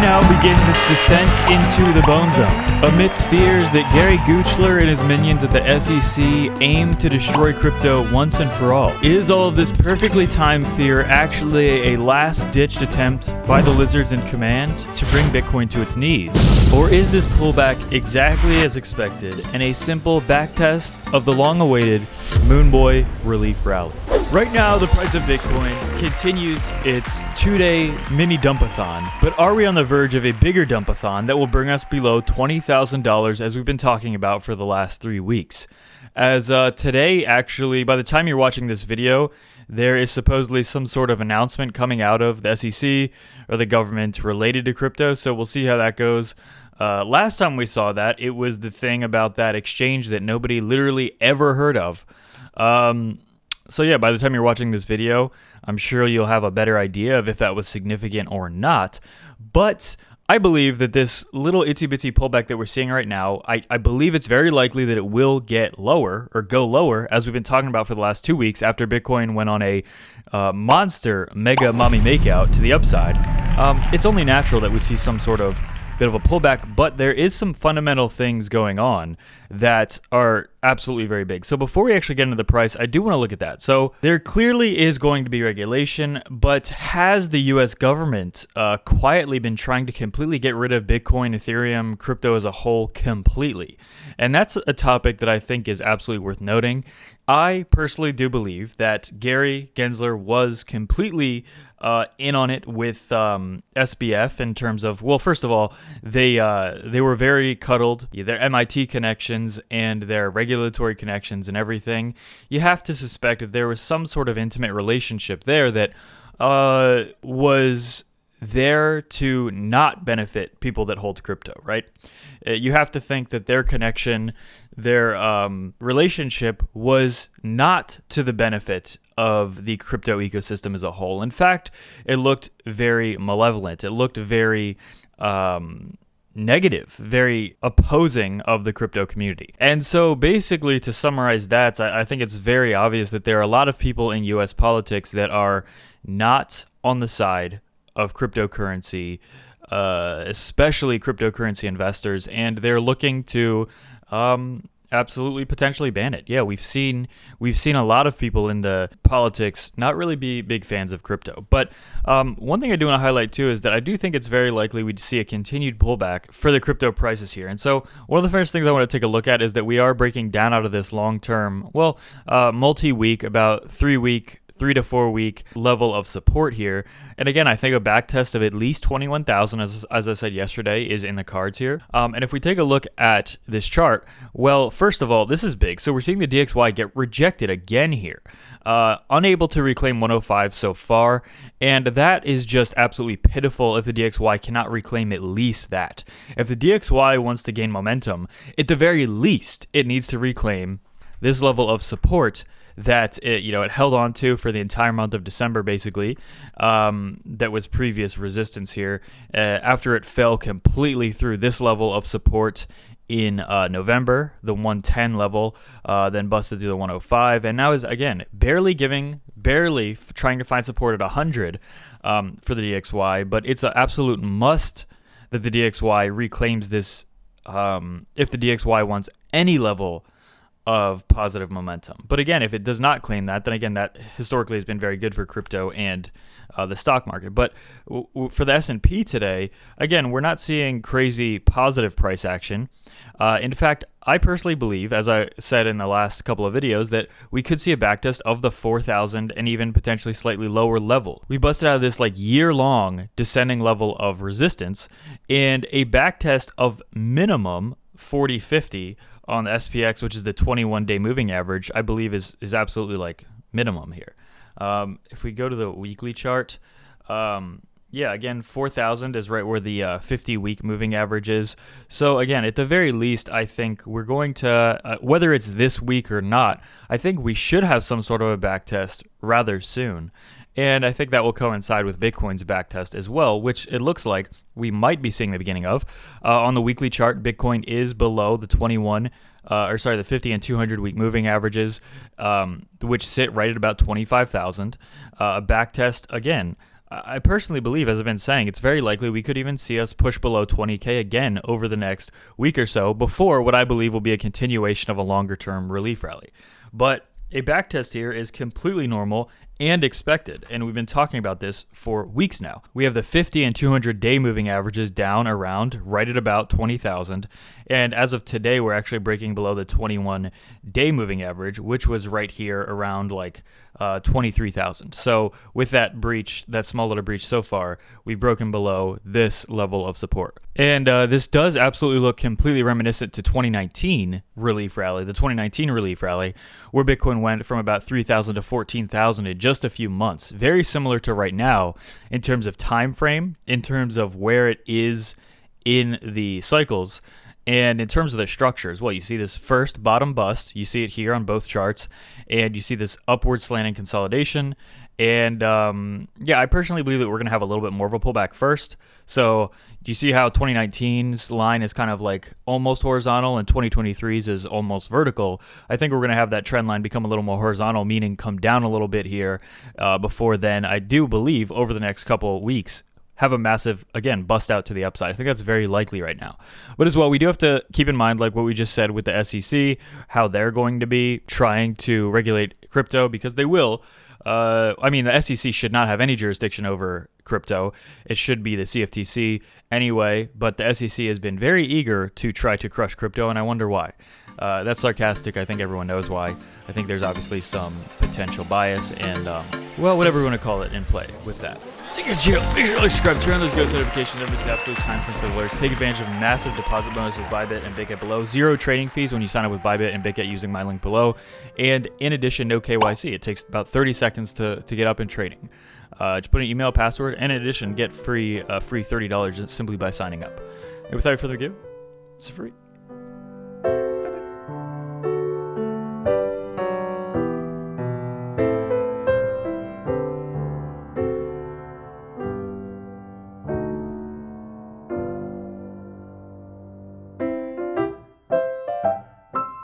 now begins its descent into the bone zone. Amidst fears that Gary Goochler and his minions at the SEC aim to destroy crypto once and for all. Is all of this perfectly timed fear actually a last-ditched attempt by the lizards in command to bring Bitcoin to its knees? Or is this pullback exactly as expected and a simple backtest of the long-awaited Moonboy relief rally? Right now, the price of Bitcoin continues its 2-day mini dumpathon, but are we on the verge of a bigger dumpathon that will bring us below $20,000 as we've been talking about for the last 3 weeks? As today, actually, by the time you're watching this video, there is supposedly some sort of announcement coming out of the SEC or the government related to crypto, so we'll see how that goes. Last time we saw that, it was the thing about that exchange that nobody literally ever heard of. So yeah, by the time you're watching this video, I'm sure you'll have a better idea of if that was significant or not. But I believe that this little itsy-bitsy pullback that we're seeing right now, I believe it's very likely that it will get lower or go lower, as we've been talking about for the last 2 weeks after Bitcoin went on a monster mega mommy makeout to the upside. It's only natural that we see some sort of bit of a pullback, but there is some fundamental things going on that are absolutely very big. So before we actually get into the price, I do want to look at that. So there clearly is going to be regulation, but has the US government quietly been trying to completely get rid of Bitcoin, Ethereum, crypto as a whole completely? And that's a topic that I think is absolutely worth noting. I personally do believe that Gary Gensler was completely in on it with SBF in terms of, well, first of all, they were very cuddled. Their MIT connections and their regulatory connections and everything. You have to suspect that there was some sort of intimate relationship there that was there to not benefit people that hold crypto, right? You have to think that their connection, their relationship was not to the benefit of the crypto ecosystem as a whole. In fact, it looked very malevolent. It looked very negative, very opposing of the crypto community. And so basically, to summarize that, I think it's very obvious that there are a lot of people in US politics that are not on the side of cryptocurrency, especially cryptocurrency investors, and they're looking to absolutely potentially ban it. Yeah, we've seen a lot of people in the politics not really be big fans of crypto. But one thing I do want to highlight too is that I do think it's very likely we'd see a continued pullback for the crypto prices here. And so one of the first things I want to take a look at is that we are breaking down out of this long-term, multi-week, about 3 to 4 week level of support here. And again, I think a back test of at least 21,000, as I said yesterday, is in the cards here. And if we take a look at this chart, well, first of all, this is big. So we're seeing the DXY get rejected again here. Unable to reclaim 105 so far, and that is just absolutely pitiful if the DXY cannot reclaim at least that. If the DXY wants to gain momentum, at the very least, it needs to reclaim this level of support that it held on to for the entire month of December, basically. That was previous resistance here. After it fell completely through this level of support in November, the 110 level, then busted through the 105, and now is again barely trying to find support at 100 for the DXY. But it's an absolute must that the DXY reclaims this if the DXY wants any level of positive momentum. But again, if it does not claim that, then again, that historically has been very good for crypto and the stock market. But for the S&P today, again, we're not seeing crazy positive price action. In fact, I personally believe, as I said in the last couple of videos, that we could see a backtest of the 4,000 and even potentially slightly lower level. We busted out of this year-long descending level of resistance, and a backtest of minimum 40.50 on the SPX, which is the 21-day moving average, I believe is absolutely minimum here. If we go to the weekly chart, again, 4,000 is right where the 50-week moving average is. So again, at the very least, I think we're going to, whether it's this week or not, I think we should have some sort of a backtest rather soon. And I think that will coincide with Bitcoin's backtest as well, which it looks like we might be seeing the beginning of. On the weekly chart, Bitcoin is below the 50 and 200 week moving averages, which sit right at about 25,000. Backtest, again, I personally believe, as I've been saying, it's very likely we could even see us push below 20K again over the next week or so before what I believe will be a continuation of a longer-term relief rally. But a backtest here is completely normal and expected, and we've been talking about this for weeks now. We have the 50 and 200 day moving averages down around right at about 20,000, and as of today, we're actually breaking below the 21 day moving average, which was right here around like 23,000. So with that breach, that small little breach so far, we've broken below this level of support. And this does absolutely look completely reminiscent to 2019 relief rally, the 2019 relief rally, where Bitcoin went from about 3,000 to 14,000 in just a few months. Very similar to right now in terms of time frame, in terms of where it is in the cycles, and in terms of the structure as well. You see this first bottom bust, you see it here on both charts, and you see this upward slanting consolidation. And yeah, I personally believe that we're going to have a little bit more of a pullback first. So do you see how 2019's line is kind of like almost horizontal and 2023's is almost vertical? I think we're going to have that trend line become a little more horizontal, meaning come down a little bit here before then. I do believe over the next couple of weeks, have a massive, again, bust out to the upside. I think that's very likely right now. But as well, we do have to keep in mind, like what we just said with the SEC, how they're going to be trying to regulate crypto, because they will. I mean, the SEC should not have any jurisdiction over crypto. It should be the CFTC anyway, but the SEC has been very eager to try to crush crypto, and I wonder why. That's sarcastic. I think everyone knows why. I think there's obviously some potential bias and, well, whatever you want to call it in play with that. Make sure to subscribe, turn on those ghost notifications, never see absolute time-sensitive alerts. Take advantage of massive deposit bonuses with BITGET and BitGet below. 0 trading fees when you sign up with BITGET and BitGet using my link below. And in addition, no KYC. It takes about 30 seconds to get up in trading. Just put an email password, and in addition, get free $30 simply by signing up. And without further ado, it's free.